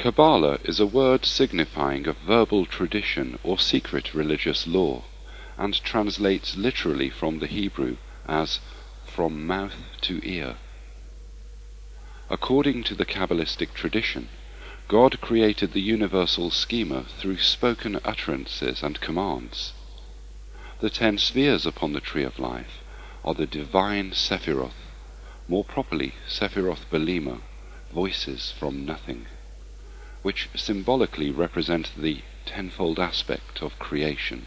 Kabbalah is a word signifying a verbal tradition or secret religious law, and translates literally from the Hebrew as from mouth to ear. According to the Kabbalistic tradition, God created the universal schema through spoken utterances and commands. The 10 spheres upon the Tree of Life are the divine Sephiroth, more properly Sephiroth Belima, voices from nothing, which symbolically represent the tenfold aspect of creation.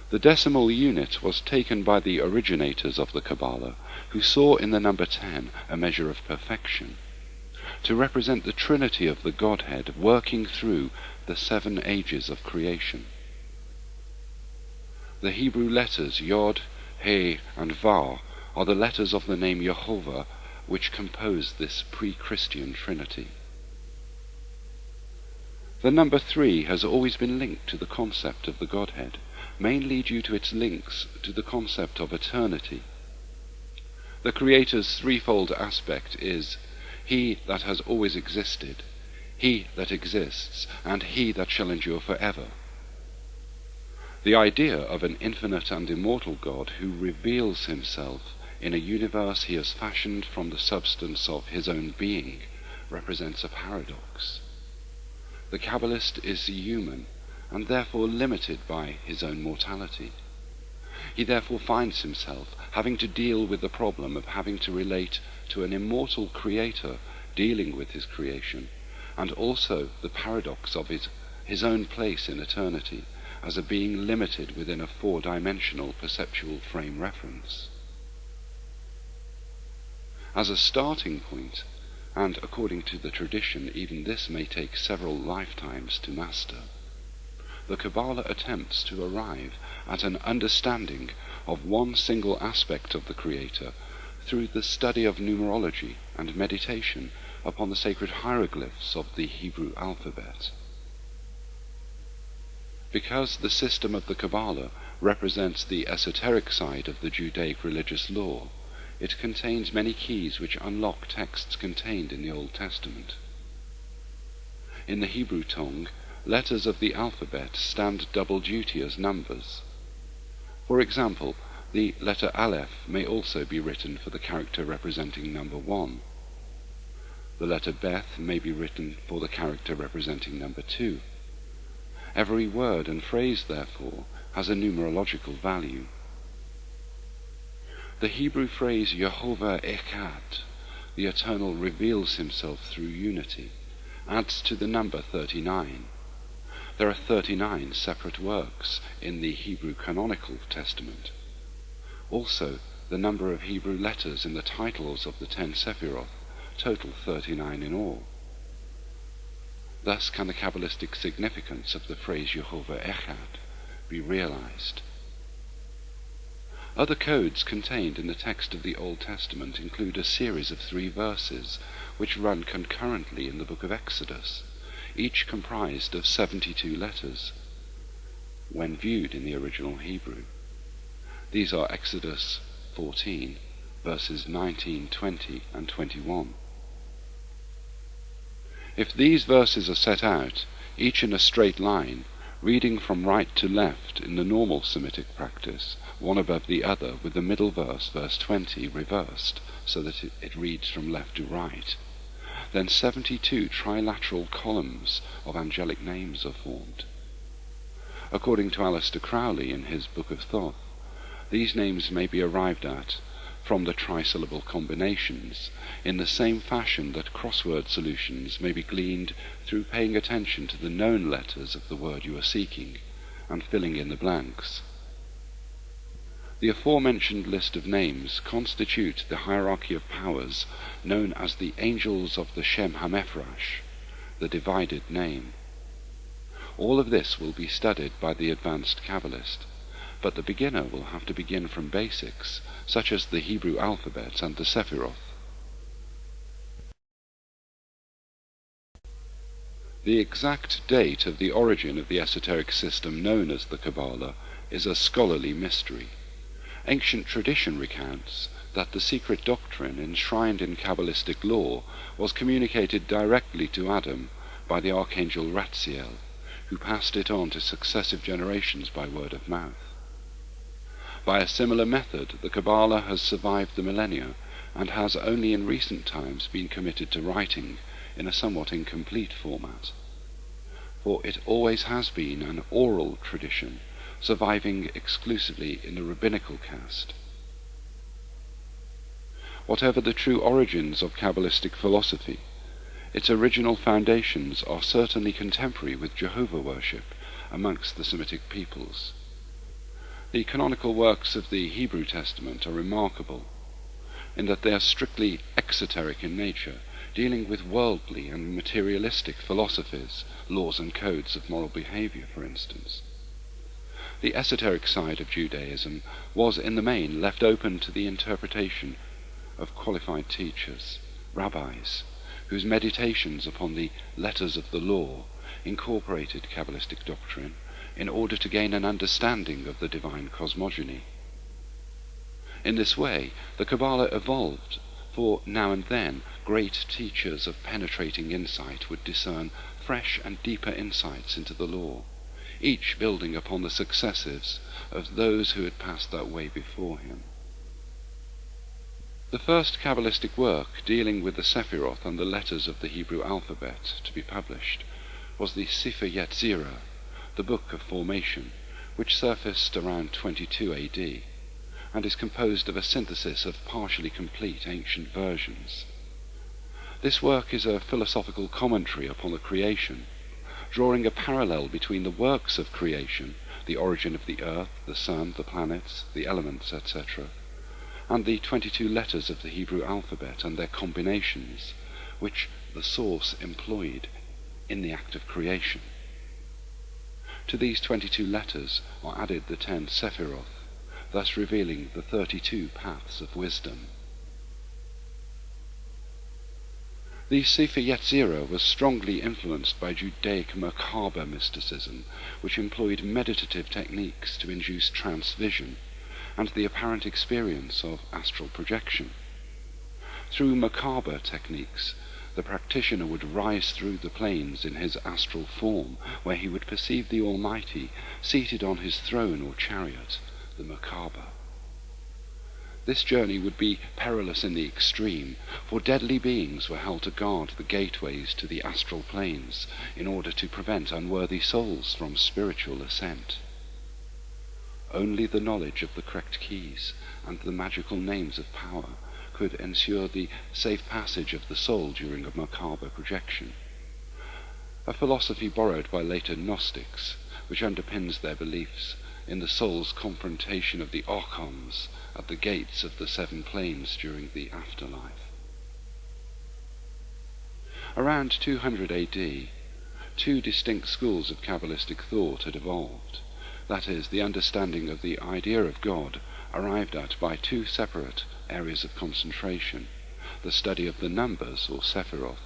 The decimal unit was taken by the originators of the Kabbalah, who saw in the number 10 a measure of perfection, to represent the Trinity of the Godhead working through the 7 ages of creation. The Hebrew letters Yod, He, and Vav are the letters of the name Yehovah, which compose this pre-Christian Trinity. The number 3 has always been linked to the concept of the Godhead, mainly due to its links to the concept of eternity. The Creator's threefold aspect is He that has always existed, He that exists, and He that shall endure forever. The idea of an infinite and immortal God who reveals himself in a universe he has fashioned from the substance of his own being represents a paradox. The Kabbalist is human, and therefore limited by his own mortality. He therefore finds himself having to deal with the problem of having to relate to an immortal creator dealing with his creation, and also the paradox of his own place in eternity as a being limited within a 4-dimensional perceptual frame reference. As a starting point, and according to the tradition even this may take several lifetimes to master, the Kabbalah attempts to arrive at an understanding of one single aspect of the Creator through the study of numerology and meditation upon the sacred hieroglyphs of the Hebrew alphabet. Because the system of the Kabbalah represents the esoteric side of the Judaic religious law, it contains many keys which unlock texts contained in the Old Testament. In the Hebrew tongue, letters of the alphabet stand double duty as numbers. For example, the letter Aleph may also be written for the character representing number 1. The letter Beth may be written for the character representing number 2. Every word and phrase, therefore, has a numerological value. The Hebrew phrase Yehovah Echad, the Eternal reveals himself through unity, adds to the number 39. There are 39 separate works in the Hebrew Canonical Testament. Also, the number of Hebrew letters in the titles of the 10 Sephiroth total 39 in all. Thus can the Kabbalistic significance of the phrase Yehovah Echad be realized. Other codes contained in the text of the Old Testament include a series of 3 verses which run concurrently in the book of Exodus, each comprised of 72 letters, when viewed in the original Hebrew. These are Exodus 14, verses 19, 20, and 21. If these verses are set out, each in a straight line, reading from right to left in the normal Semitic practice, one above the other, with the middle verse, verse 20, reversed, so that it reads from left to right, then 72 trilateral columns of angelic names are formed. According to Aleister Crowley in his Book of Thoth, these names may be arrived at from the trisyllable combinations, in the same fashion that crossword solutions may be gleaned through paying attention to the known letters of the word you are seeking, and filling in the blanks. The aforementioned list of names constitute the hierarchy of powers known as the Angels of the Shem HaMephrash, the divided name. All of this will be studied by the advanced Kabbalist, but the beginner will have to begin from basics, such as the Hebrew alphabet and the Sephiroth. The exact date of the origin of the esoteric system known as the Kabbalah is a scholarly mystery. Ancient tradition recounts that the secret doctrine enshrined in Kabbalistic law was communicated directly to Adam by the archangel Ratziel, who passed it on to successive generations by word of mouth. By a similar method, the Kabbalah has survived the millennia and has only in recent times been committed to writing in a somewhat incomplete format. For it always has been an oral tradition, surviving exclusively in the rabbinical caste. Whatever the true origins of Kabbalistic philosophy, its original foundations are certainly contemporary with Jehovah worship amongst the Semitic peoples. The canonical works of the Hebrew Testament are remarkable, in that they are strictly exoteric in nature, dealing with worldly and materialistic philosophies, laws and codes of moral behavior, for instance. The esoteric side of Judaism was in the main left open to the interpretation of qualified teachers, rabbis, whose meditations upon the letters of the law incorporated Kabbalistic doctrine in order to gain an understanding of the divine cosmogony. In this way, the Kabbalah evolved, for now and then great teachers of penetrating insight would discern fresh and deeper insights into the law, each building upon the successes of those who had passed that way before him. The first Kabbalistic work dealing with the Sephiroth and the letters of the Hebrew alphabet to be published was the Sefer Yetzirah, the Book of Formation, which surfaced around 22 AD, and is composed of a synthesis of partially complete ancient versions. This work is a philosophical commentary upon the creation, drawing a parallel between the works of creation, the origin of the earth, the sun, the planets, the elements, etc., and the 22 letters of the Hebrew alphabet and their combinations, which the source employed in the act of creation. To these 22 letters are added the 10 Sephiroth, thus revealing the 32 paths of wisdom. The Sefer Yetzirah was strongly influenced by Judaic Merkaba mysticism, which employed meditative techniques to induce trance vision and the apparent experience of astral projection. Through Merkaba techniques, the practitioner would rise through the planes in his astral form, where he would perceive the Almighty seated on his throne or chariot, the Merkaba. This journey would be perilous in the extreme, for deadly beings were held to guard the gateways to the astral planes in order to prevent unworthy souls from spiritual ascent. Only the knowledge of the correct keys and the magical names of power could ensure the safe passage of the soul during a Merkaba projection, a philosophy borrowed by later Gnostics, which underpins their beliefs in the soul's confrontation of the archons at the gates of the 7 planes during the afterlife. Around 200 AD, 2 distinct schools of Kabbalistic thought had evolved. That is, the understanding of the idea of God arrived at by 2 separate areas of concentration, the study of the numbers, or Sephiroth,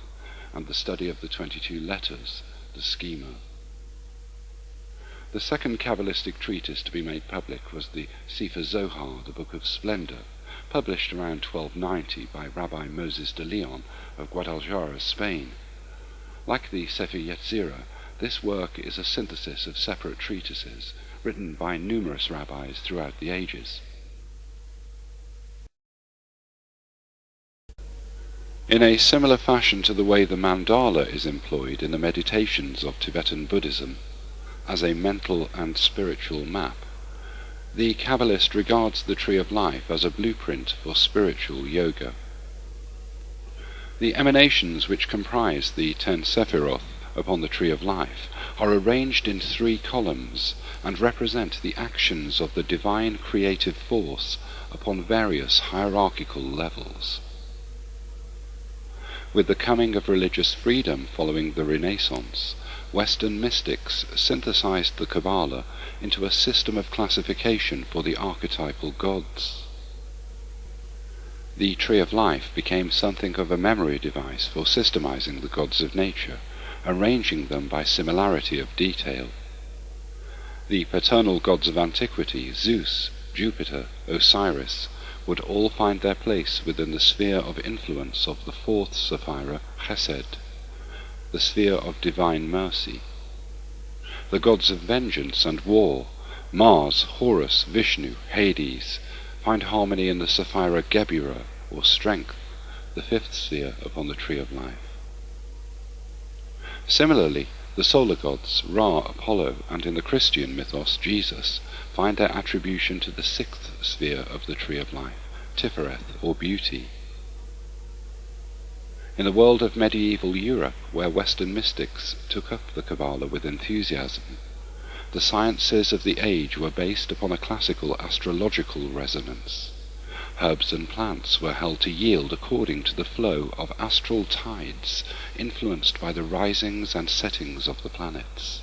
and the study of the 22 letters, the schema. The second Kabbalistic treatise to be made public was the Sefer Zohar, the Book of Splendor, published around 1290 by Rabbi Moses de Leon of Guadalajara, Spain. Like the Sefer Yetzirah, this work is a synthesis of separate treatises written by numerous rabbis throughout the ages. In a similar fashion to the way the mandala is employed in the meditations of Tibetan Buddhism, as a mental and spiritual map, the Kabbalist regards the Tree of Life as a blueprint for spiritual yoga. The emanations which comprise the 10 Sephiroth upon the Tree of Life are arranged in 3 columns and represent the actions of the divine creative force upon various hierarchical levels. With the coming of religious freedom following the Renaissance, Western mystics synthesized the Kabbalah into a system of classification for the archetypal gods. The Tree of Life became something of a memory device for systemizing the gods of nature, arranging them by similarity of detail. The paternal gods of antiquity, Zeus, Jupiter, Osiris, would all find their place within the sphere of influence of the fourth Sephira, Chesed, the sphere of divine mercy. The gods of vengeance and war, Mars, Horus, Vishnu, Hades, find harmony in the Sephira Geburah, or strength, the fifth sphere upon the tree of life. Similarly, the solar gods, Ra, Apollo, and in the Christian mythos, Jesus, find their attribution to the sixth sphere of the tree of life, Tifereth, or beauty. In the world of medieval Europe, where Western mystics took up the Kabbalah with enthusiasm, the sciences of the age were based upon a classical astrological resonance. Herbs and plants were held to yield according to the flow of astral tides influenced by the risings and settings of the planets.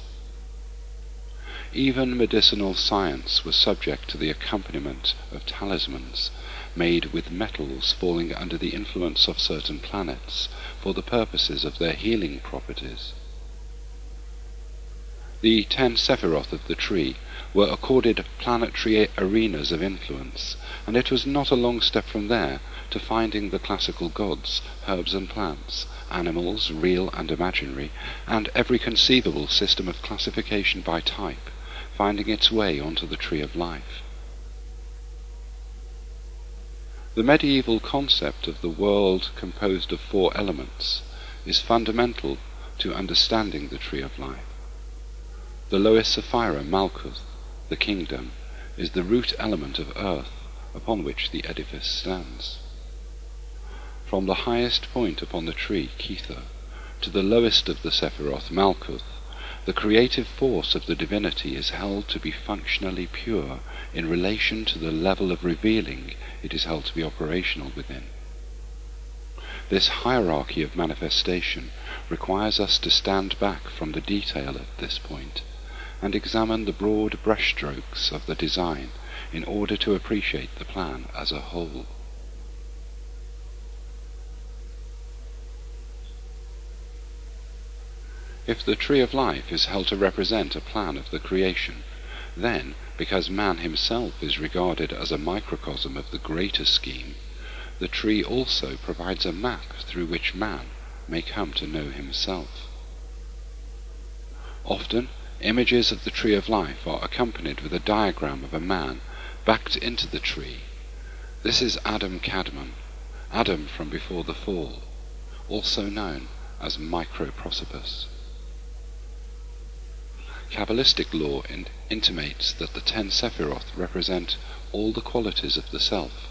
Even medicinal science was subject to the accompaniment of talismans made with metals falling under the influence of certain planets for the purposes of their healing properties. The 10 Sephiroth of the tree were accorded planetary arenas of influence, and it was not a long step from there to finding the classical gods, herbs and plants, animals, real and imaginary, and every conceivable system of classification by type, finding its way onto the tree of life. The medieval concept of the world composed of 4 elements is fundamental to understanding the tree of life. The lowest Sephira, Malkuth, the kingdom, is the root element of earth upon which the edifice stands. From the highest point upon the tree, Kether, to the lowest of the Sephiroth, Malkuth, the creative force of the divinity is held to be functionally pure in relation to the level of revealing it is held to be operational within. This hierarchy of manifestation requires us to stand back from the detail at this point and examine the broad brushstrokes of the design in order to appreciate the plan as a whole. If the tree of life is held to represent a plan of the creation, then, because man himself is regarded as a microcosm of the greater scheme, the tree also provides a map through which man may come to know himself. Often, images of the tree of life are accompanied with a diagram of a man backed into the tree. This is Adam Kadmon, Adam from before the fall, also known as Microprosopus. Kabbalistic lore intimates that the 10 Sephiroth represent all the qualities of the self,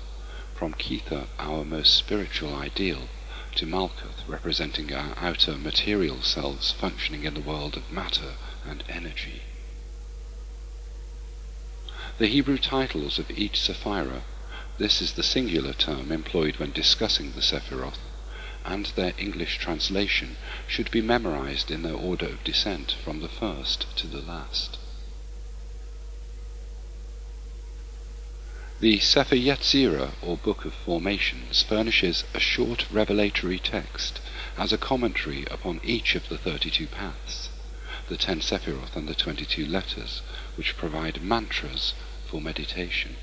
from Kether, our most spiritual ideal, to Malkuth, representing our outer material selves functioning in the world of matter and energy. The Hebrew titles of each Sephira, this is the singular term employed when discussing the Sephiroth, and their English translation should be memorized in their order of descent from the first to the last. The Sefer Yetzirah, or Book of Formations, furnishes a short revelatory text as a commentary upon each of the 32 paths, the 10 Sephiroth and the 22 letters, which provide mantras for meditation.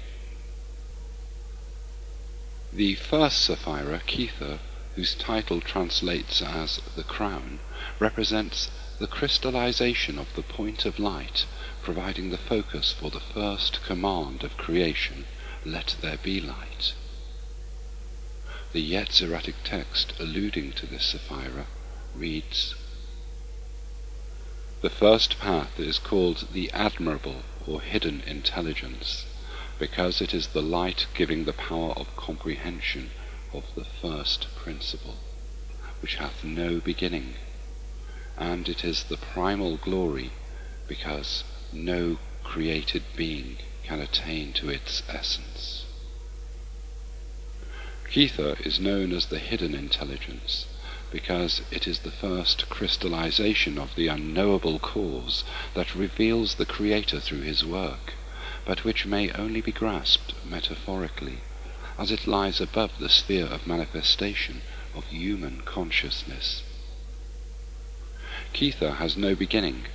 The first Sephira, Kether, whose title translates as the crown, represents the crystallization of the point of light, providing the focus for the first command of creation, let there be light. The Yetziratic text alluding to this Sephira reads, "The first path is called the admirable or hidden intelligence, because it is the light giving the power of comprehension of the first principle, which hath no beginning, and it is the primal glory, because no created being can attain to its essence." Kether is known as the hidden intelligence, because it is the first crystallization of the unknowable cause that reveals the Creator through his work, but which may only be grasped metaphorically, as it lies above the sphere of manifestation of human consciousness. Kether has no beginning,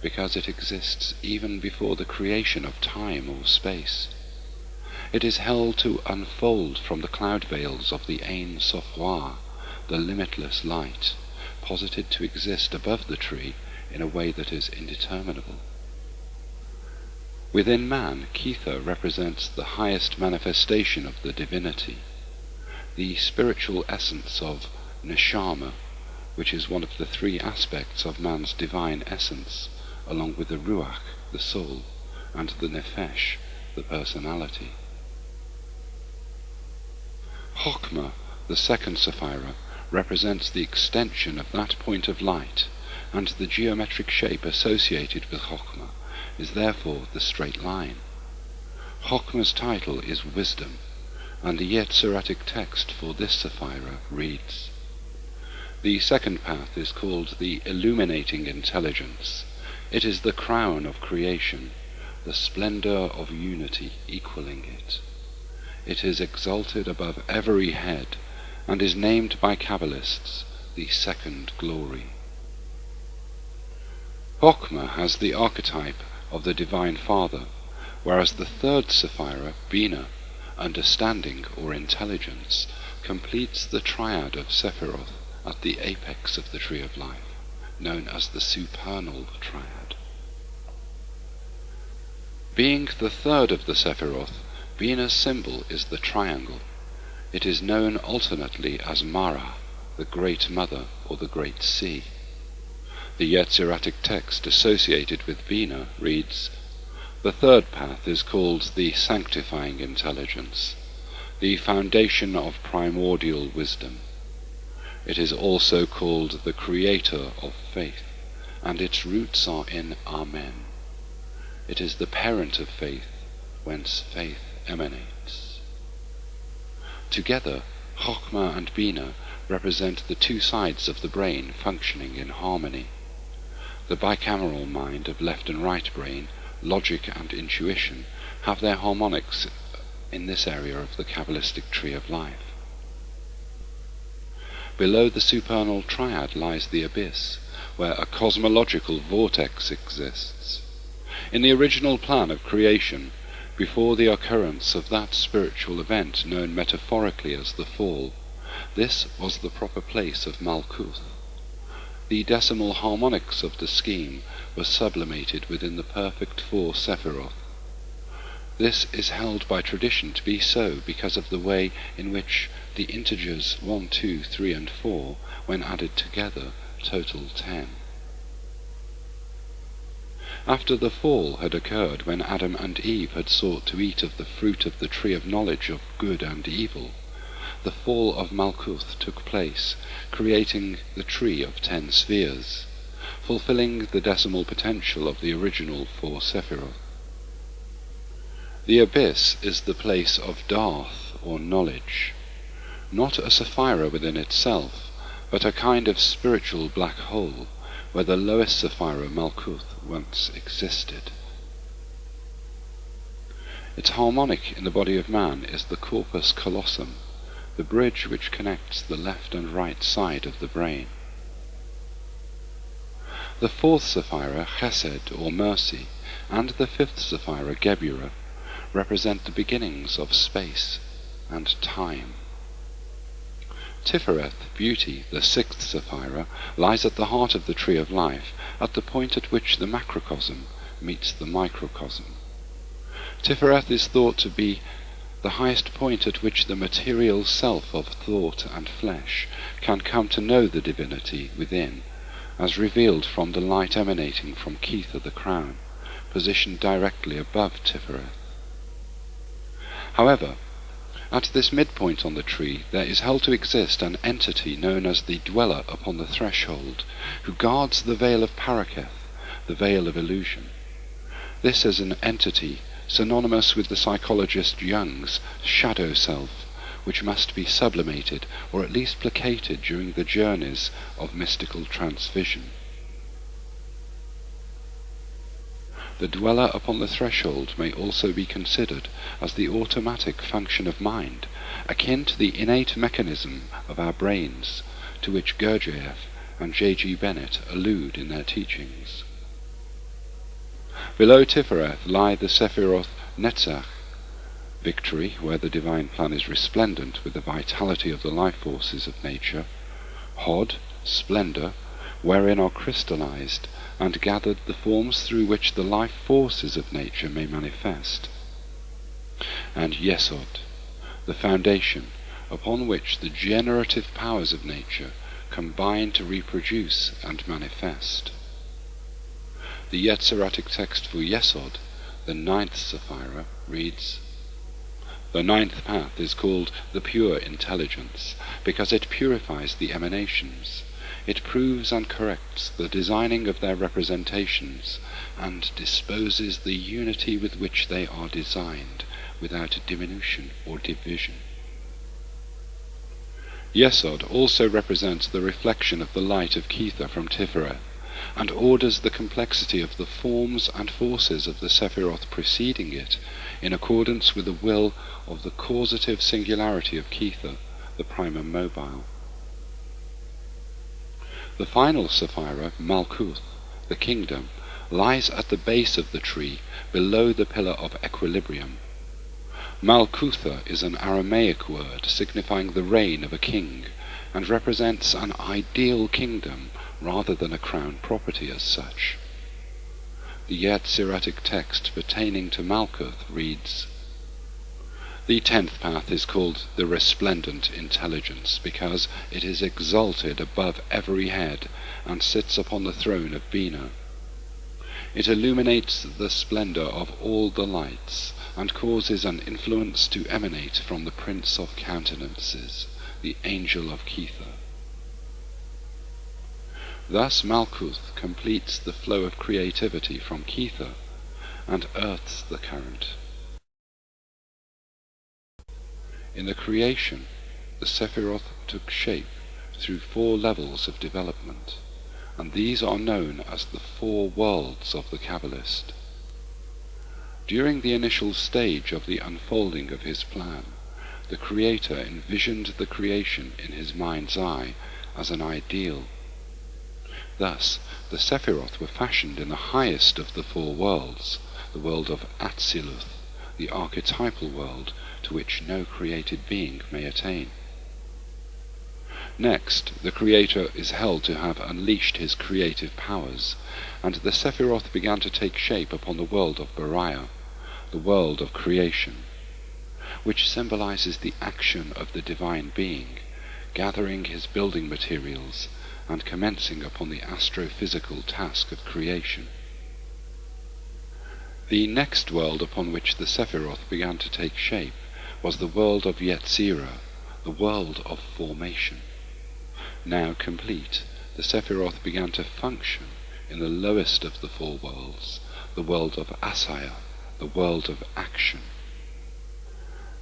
because it exists even before the creation of time or space. It is held to unfold from the cloud veils of the Ein Sof Ra, the limitless light, posited to exist above the tree in a way that is indeterminable. Within man, Ketha represents the highest manifestation of the divinity, the spiritual essence of neshama, which is one of the three aspects of man's divine essence, along with the ruach, the soul, and the nefesh, the personality. Chokhmah, the second Sephira, represents the extension of that point of light, and the geometric shape associated with Chokhmah is therefore the straight line. Chokhmah's title is wisdom, and the Yetziratic text for this Sephira reads, "The second path is called the illuminating intelligence. It is the crown of creation, the splendor of unity equaling it. It is exalted above every head, and is named by Kabbalists the second glory." Chokhmah has the archetype of the Divine Father, whereas the third Sephira, Bina, understanding or intelligence, completes the triad of Sephiroth at the apex of the Tree of Life, known as the supernal triad. Being the third of the Sephiroth, Bina's symbol is the triangle. It is known alternately as Mara, the Great Mother, or the Great Sea. The Yetziratic text associated with Bina reads, "The third path is called the sanctifying intelligence, the foundation of primordial wisdom. It is also called the creator of faith, and its roots are in Amen. It is the parent of faith, whence faith emanates." Together, Chokhmah and Bina represent the two sides of the brain functioning in harmony. The bicameral mind of left and right brain, logic and intuition, have their harmonics in this area of the Kabbalistic Tree of Life. Below the supernal triad lies the abyss, where a cosmological vortex exists. In the original plan of creation, before the occurrence of that spiritual event known metaphorically as the fall, this was the proper place of Malkuth. The decimal harmonics of the scheme were sublimated within the perfect four Sephiroth. This is held by tradition to be so because of the way in which the integers 1, 2, 3, and 4, when added together, total 10. After the fall had occurred, when Adam and Eve had sought to eat of the fruit of the tree of knowledge of good and evil, the fall of Malkuth took place, creating the tree of 10 spheres, fulfilling the decimal potential of the original 4 Sephiroth. The abyss is the place of Darth, or knowledge, not a Sephira within itself, but a kind of spiritual black hole, where the lowest Sephira, Malkuth, once existed. Its harmonic in the body of man is the corpus callosum, the bridge which connects the left and right side of the brain. The fourth Sephira, Chesed, or mercy, and the fifth Sephira, Geburah, represent the beginnings of space and time. Tifereth, beauty, the sixth Sephira, lies at the heart of the Tree of Life, at the point at which the macrocosm meets the microcosm. Tifereth is thought to be the highest point at which the material self of thought and flesh can come to know the divinity within, as revealed from the light emanating from Ketha the crown, positioned directly above Tifereth. However, at this midpoint on the tree there is held to exist an entity known as the Dweller upon the Threshold, who guards the veil of Paraketh, the veil of illusion. This is an entity synonymous with the psychologist Jung's shadow self, which must be sublimated or at least placated during the journeys of mystical transvision. The dweller upon the threshold may also be considered as the automatic function of mind, akin to the innate mechanism of our brains, to which Gurdjieff and J.G. Bennett allude in their teachings. Below Tifereth lie the Sephiroth Netzach, Victory, where the divine plan is resplendent with the vitality of the life forces of nature. Hod, splendor, wherein are crystallized and gathered the forms through which the life forces of nature may manifest. And Yesod, the foundation upon which the generative powers of nature combine to reproduce and manifest. The Yetziratic text for Yesod, the 9th Sephira, reads, "The 9th path is called the pure intelligence, because it purifies the emanations. It proves and corrects the designing of their representations, and disposes the unity with which they are designed, without diminution or division." Yesod also represents the reflection of the light of Kether from Tifereth, and orders the complexity of the forms and forces of the Sephiroth preceding it, in accordance with the will of the causative singularity of Kether, the primum mobile. The final Sephira, Malkuth, the kingdom, lies at the base of the tree, below the pillar of equilibrium. Malkutha is an Aramaic word signifying the reign of a king, and represents an ideal kingdom rather than a crown property as such. The Yetziratic text pertaining to Malkuth reads, "The 10th path is called the resplendent intelligence, because it is exalted above every head, and sits upon the throne of Bina. It illuminates the splendor of all the lights, and causes an influence to emanate from the Prince of Countenances, the Angel of Kether." Thus Malkuth completes the flow of creativity from Kether, and earths the current. In the creation, the Sephiroth took shape through 4 levels of development, and these are known as the 4 worlds of the Kabbalist. During the initial stage of the unfolding of his plan, the Creator envisioned the creation in his mind's eye as an ideal. Thus, the Sephiroth were fashioned in the highest of the 4 worlds, the world of Atziluth, the archetypal world to which no created being may attain. Next, the Creator is held to have unleashed his creative powers, and the Sephiroth began to take shape upon the world of Bariah, the world of creation, which symbolizes the action of the divine being, gathering his building materials and commencing upon the astrophysical task of creation. The next world upon which the Sephiroth began to take shape was the world of Yetzirah, the world of formation. Now complete, the Sephiroth began to function in the lowest of the 4 worlds, the world of Asaya, the world of action.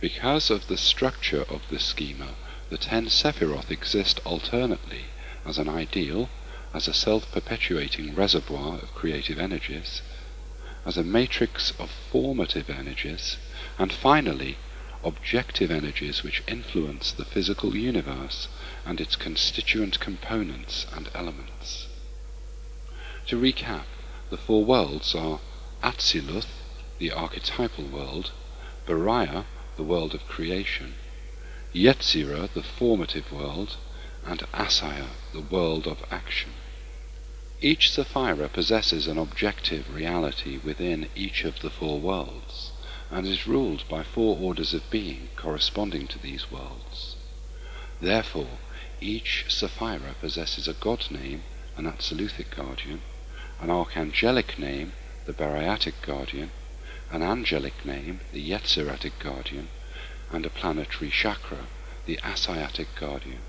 Because of the structure of the schema, the 10 Sephiroth exist alternately as an ideal, as a self-perpetuating reservoir of creative energies, as a matrix of formative energies, and finally, objective energies which influence the physical universe and its constituent components and elements. To recap, the 4 worlds are Atziluth, the archetypal world, Bariah, the world of creation, Yetzirah, the formative world, and Asaya, the world of action. Each Sephira possesses an objective reality within each of the 4 worlds, and is ruled by 4 orders of being corresponding to these worlds. Therefore, each Sephira possesses a god name, an Atziluthic guardian, an archangelic name, the Bariatic guardian, an angelic name, the Yetziratic guardian, and a planetary chakra, the Asayatic guardian.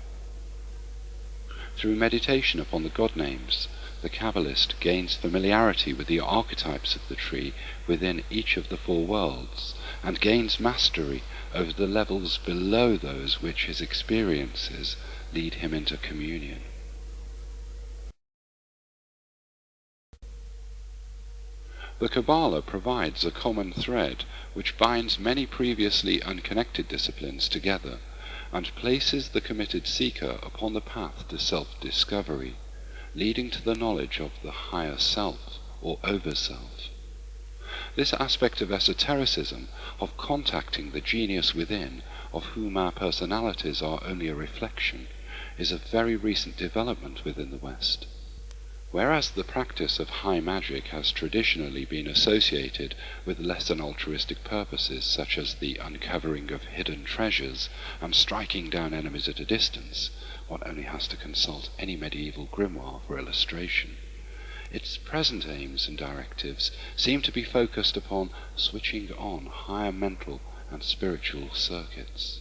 Through meditation upon the god names, the Kabbalist gains familiarity with the archetypes of the tree within each of the 4 worlds, and gains mastery over the levels below those which his experiences lead him into communion. The Kabbalah provides a common thread which binds many previously unconnected disciplines together, and places the committed seeker upon the path to self-discovery, leading to the knowledge of the higher self, or over-self. This aspect of esotericism, of contacting the genius within, of whom our personalities are only a reflection, is a very recent development within the West. Whereas the practice of high magic has traditionally been associated with less than altruistic purposes, such as the uncovering of hidden treasures and striking down enemies at a distance, one only has to consult any medieval grimoire for illustration. Its present aims and directives seem to be focused upon switching on higher mental and spiritual circuits.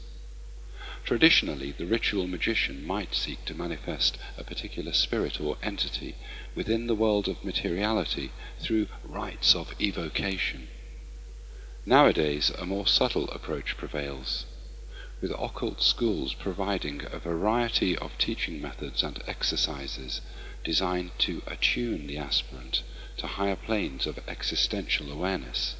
Traditionally, the ritual magician might seek to manifest a particular spirit or entity within the world of materiality through rites of evocation. Nowadays, a more subtle approach prevails, with occult schools providing a variety of teaching methods and exercises designed to attune the aspirant to higher planes of existential awareness,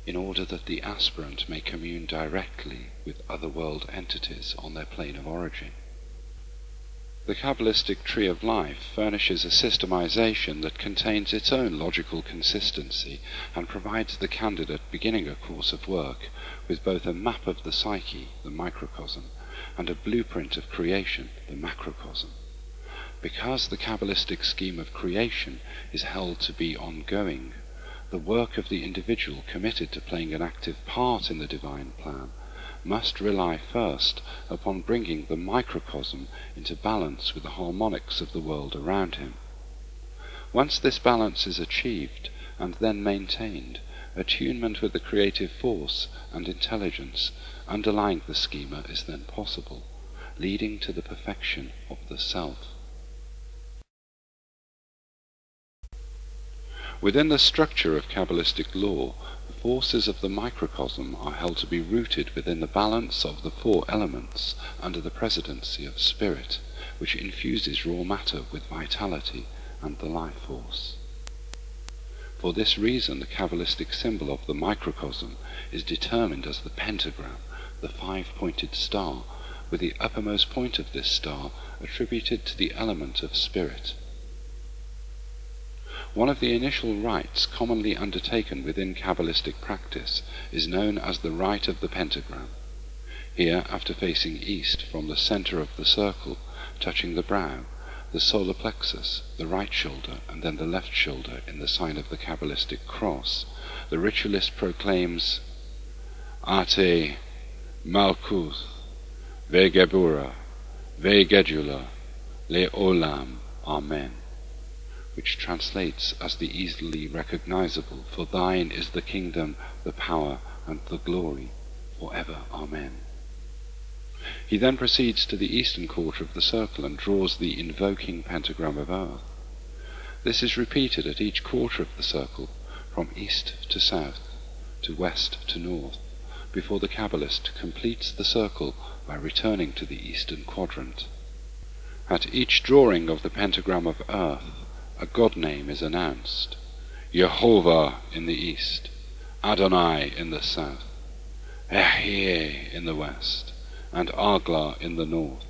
in order that the aspirant may commune directly with other-world entities on their plane of origin. The Kabbalistic tree of life furnishes a systemization that contains its own logical consistency and provides the candidate beginning a course of work with both a map of the psyche, the microcosm, and a blueprint of creation, the macrocosm. Because the Kabbalistic scheme of creation is held to be ongoing, the work of the individual committed to playing an active part in the divine plan must rely first upon bringing the microcosm into balance with the harmonics of the world around him. Once this balance is achieved and then maintained, attunement with the creative force and intelligence underlying the schema is then possible, leading to the perfection of the self. Within the structure of Kabbalistic law, the forces of the microcosm are held to be rooted within the balance of the four elements under the presidency of spirit, which infuses raw matter with vitality and the life force. For this reason, the Kabbalistic symbol of the microcosm is determined as the pentagram, the five-pointed star, with the uppermost point of this star attributed to the element of spirit. One of the initial rites commonly undertaken within Kabbalistic practice is known as the rite of the pentagram. Here, after facing east from the center of the circle, touching the brow, the solar plexus, the right shoulder, and then the left shoulder in the sign of the Kabbalistic cross, the ritualist proclaims, Ate Malkuth Vegebura Vegedula Leolam Amen, which translates as the easily recognizable, for thine is the kingdom, the power, and the glory, forever. Amen. He then proceeds to the eastern quarter of the circle and draws the invoking pentagram of earth. This is repeated at each quarter of the circle, from east to south, to west to north, before the Kabbalist completes the circle by returning to the eastern quadrant. At each drawing of the pentagram of earth, a God name is announced: Yehovah in the east, Adonai in the south, Ehyeh in the west, and Agla in the north.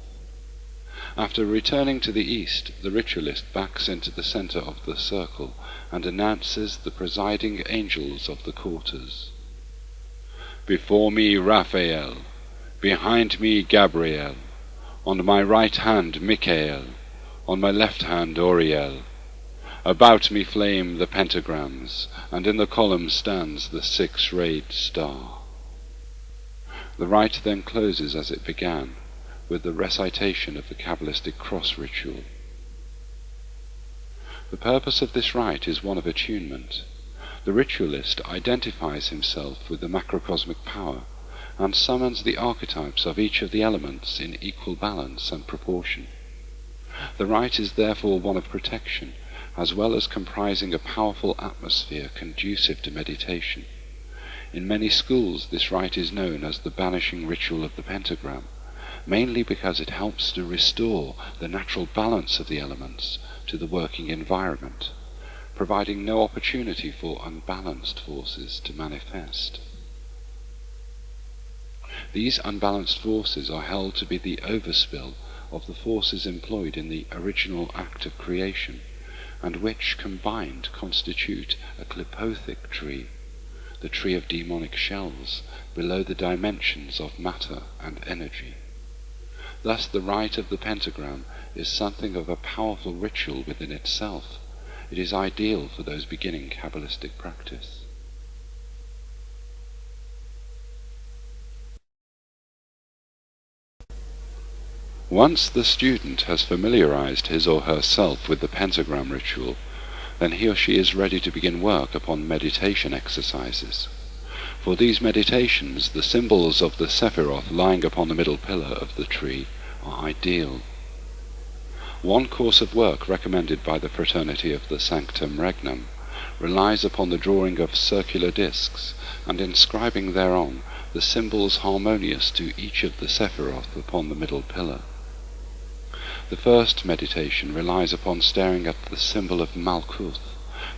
After returning to the east, the ritualist backs into the center of the circle and announces the presiding angels of the quarters. Before me Raphael, behind me Gabriel, on my right hand Michael, on my left hand Oriel. About me flame the pentagrams, and in the column stands the six-rayed star. The rite then closes as it began, with the recitation of the Kabbalistic cross ritual. The purpose of this rite is one of attunement. The ritualist identifies himself with the macrocosmic power, and summons the archetypes of each of the elements in equal balance and proportion. The rite is therefore one of protection, as well as comprising a powerful atmosphere conducive to meditation. In many schools this rite is known as the banishing ritual of the pentagram, mainly because it helps to restore the natural balance of the elements to the working environment, providing no opportunity for unbalanced forces to manifest. These unbalanced forces are held to be the overspill of the forces employed in the original act of creation, and which combined constitute a clipothic tree, the tree of demonic shells, below the dimensions of matter and energy. Thus the rite of the pentagram is something of a powerful ritual within itself. It is ideal for those beginning Kabbalistic practice. Once the student has familiarized his or herself with the pentagram ritual, then he or she is ready to begin work upon meditation exercises. For these meditations, the symbols of the Sephiroth lying upon the middle pillar of the tree are ideal. One course of work recommended by the Fraternity of the Sanctum Regnum relies upon the drawing of circular discs and inscribing thereon the symbols harmonious to each of the Sephiroth upon the middle pillar. The first meditation relies upon staring at the symbol of Malkuth,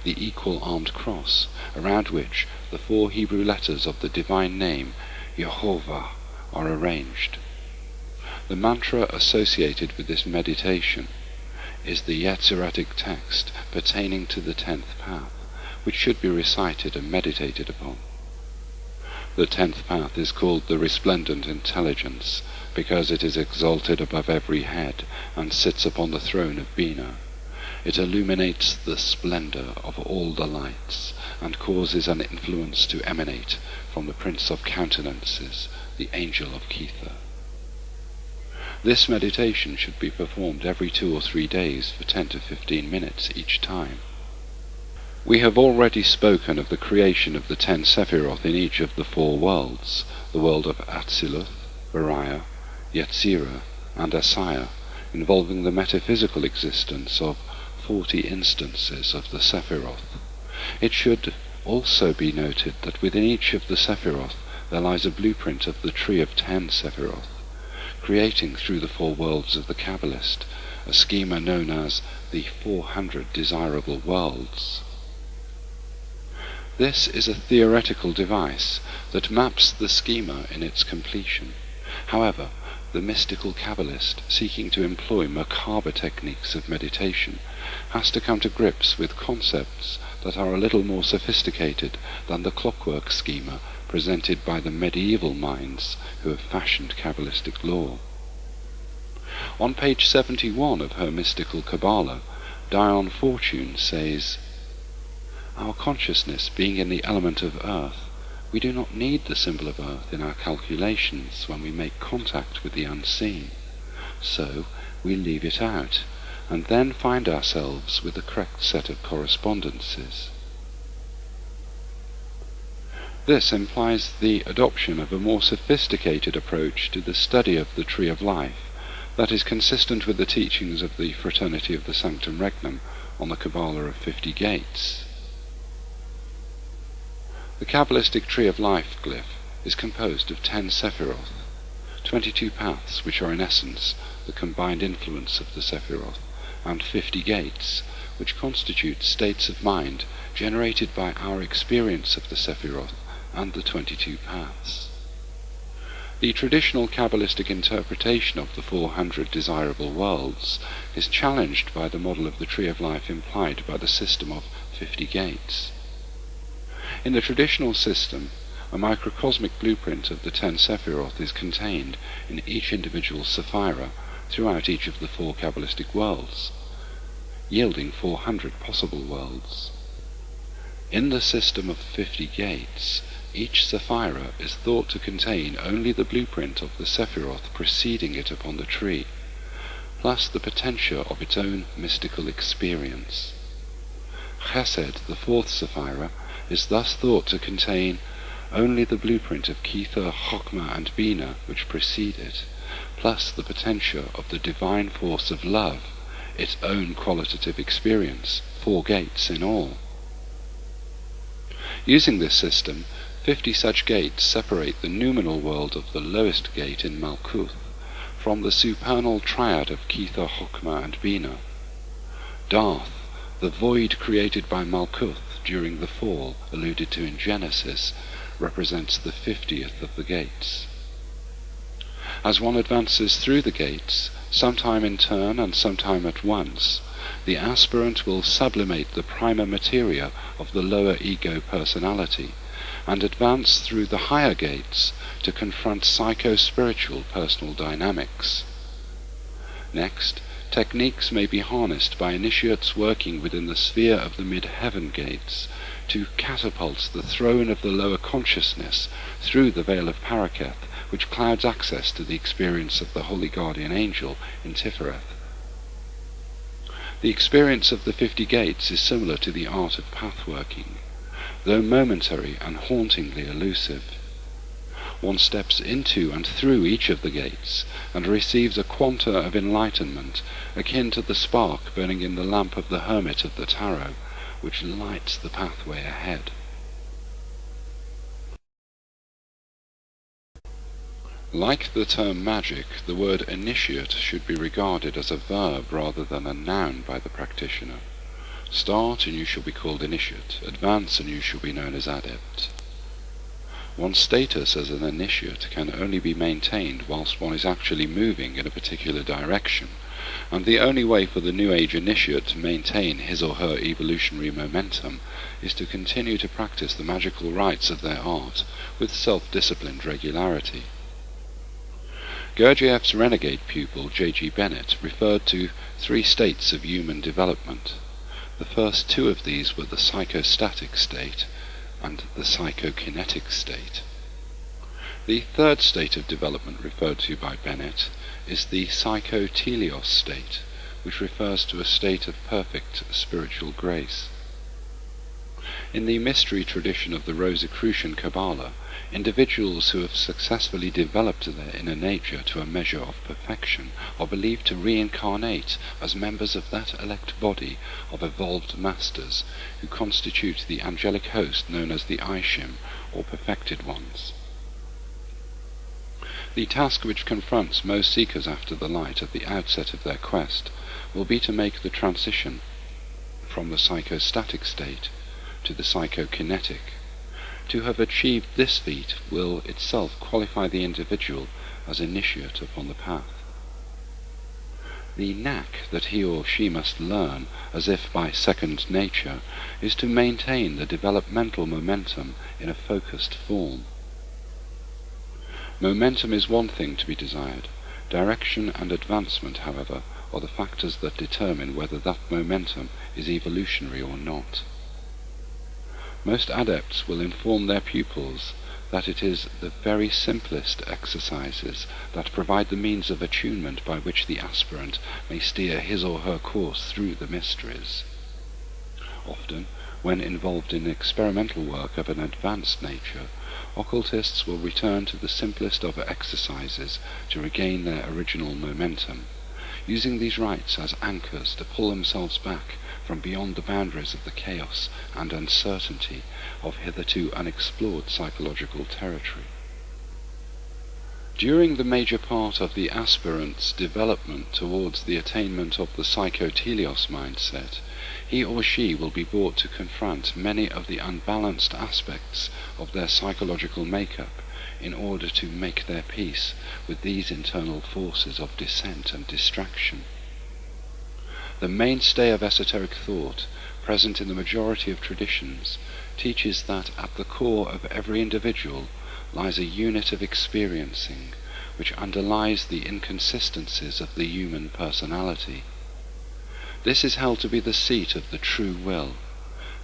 the equal-armed cross, around which the 4 Hebrew letters of the divine name, Yehovah, are arranged. The mantra associated with this meditation is the Yetziratic text pertaining to the 10th path, which should be recited and meditated upon. The 10th path is called the Resplendent Intelligence, because it is exalted above every head and sits upon the throne of Bina. It illuminates the splendor of all the lights, and causes an influence to emanate from the Prince of Countenances, the Angel of Kether. This meditation should be performed every 2 or 3 days for 10 to 15 minutes each time. We have already spoken of the creation of the 10 Sephiroth in each of the 4 worlds, the world of Atziluth, Bariah, Yetzirah, and Asaya, involving the metaphysical existence of 40 instances of the Sephiroth. It should also be noted that within each of the Sephiroth there lies a blueprint of the tree of 10 Sephiroth, creating through the 4 worlds of the Kabbalist a schema known as the 400 desirable worlds. This is a theoretical device that maps the schema in its completion. However, the mystical Kabbalist, seeking to employ macabre techniques of meditation, has to come to grips with concepts that are a little more sophisticated than the clockwork schema presented by the medieval minds who have fashioned Kabbalistic law. On page 71 of her mystical Kabbalah, Dion Fortune says, "Our consciousness being in the element of earth, we do not need the symbol of earth in our calculations when we make contact with the unseen. So we leave it out, and then find ourselves with the correct set of correspondences." This implies the adoption of a more sophisticated approach to the study of the Tree of Life that is consistent with the teachings of the Fraternity of the Sanctum Regnum on the Kabbalah of 50 Gates. The Kabbalistic Tree of Life glyph is composed of 10 Sephiroth, 22 paths which are in essence the combined influence of the Sephiroth, and 50 gates, which constitute states of mind generated by our experience of the Sephiroth and the 22 paths. The traditional Kabbalistic interpretation of the 400 desirable worlds is challenged by the model of the Tree of Life implied by the system of 50 gates. In the traditional system, a microcosmic blueprint of the 10 Sephiroth is contained in each individual Sephira throughout each of the 4 Kabbalistic worlds, yielding 400 possible worlds. In the system of 50 gates, each Sephira is thought to contain only the blueprint of the Sephiroth preceding it upon the tree, plus the potentia of its own mystical experience. Chesed, the 4th Sephira, is thus thought to contain only the blueprint of Kether, Chokmah, and Bina which precede it, plus the potentia of the divine force of love, its own qualitative experience, 4 gates in all. Using this system, 50 such gates separate the noumenal world of the lowest gate in Malkuth from the supernal triad of Kether, Chokmah, and Bina. Darth, the void created by Malkuth during the fall alluded to in Genesis, represents the 50th of the gates. As one advances through the gates, sometime in turn and sometime at once, the aspirant will sublimate the prima materia of the lower ego personality and advance through the higher gates to confront psycho-spiritual personal dynamics. Next, techniques may be harnessed by initiates working within the sphere of the mid-heaven gates to catapult the throne of the lower consciousness through the veil of Paraketh, which clouds access to the experience of the Holy Guardian Angel in Tifereth. The experience of the 50 gates is similar to the art of pathworking, though momentary and hauntingly elusive. One steps into and through each of the gates and receives a quanta of enlightenment akin to the spark burning in the lamp of the hermit of the tarot, which lights the pathway ahead. Like the term magic, the word initiate should be regarded as a verb rather than a noun by the practitioner. Start and you shall be called initiate. Advance and you shall be known as adept. One's status as an initiate can only be maintained whilst one is actually moving in a particular direction, and the only way for the New Age initiate to maintain his or her evolutionary momentum is to continue to practice the magical rites of their art with self-disciplined regularity. Gurdjieff's renegade pupil J.G. Bennett referred to 3 states of human development. The first 2 of these were the psychostatic state and the psychokinetic state. The third state of development referred to by Bennett is the psychotelios state, which refers to a state of perfect spiritual grace. In the mystery tradition of the Rosicrucian Kabbalah, individuals who have successfully developed their inner nature to a measure of perfection are believed to reincarnate as members of that elect body of evolved masters who constitute the angelic host known as the Aishim, or perfected ones. The task which confronts most seekers after the light at the outset of their quest will be to make the transition from the psychostatic state to the psychokinetic. To have achieved this feat will itself qualify the individual as initiate upon the path. The knack that he or she must learn, as if by second nature, is to maintain the developmental momentum in a focused form. Momentum is one thing to be desired. Direction and advancement, however, are the factors that determine whether that momentum is evolutionary or not. Most adepts will inform their pupils that it is the very simplest exercises that provide the means of attunement by which the aspirant may steer his or her course through the mysteries. Often, when involved in experimental work of an advanced nature, occultists will return to the simplest of exercises to regain their original momentum, using these rites as anchors to pull themselves back from beyond the boundaries of the chaos and uncertainty of hitherto unexplored psychological territory. During the major part of the aspirant's development towards the attainment of the psychotelios mindset, he or she will be brought to confront many of the unbalanced aspects of their psychological makeup in order to make their peace with these internal forces of dissent and distraction. The mainstay of esoteric thought, present in the majority of traditions, teaches that at the core of every individual lies a unit of experiencing which underlies the inconsistencies of the human personality. This is held to be the seat of the true will,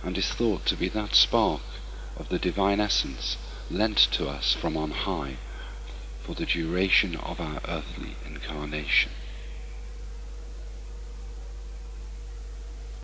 and is thought to be that spark of the divine essence lent to us from on high for the duration of our earthly incarnation.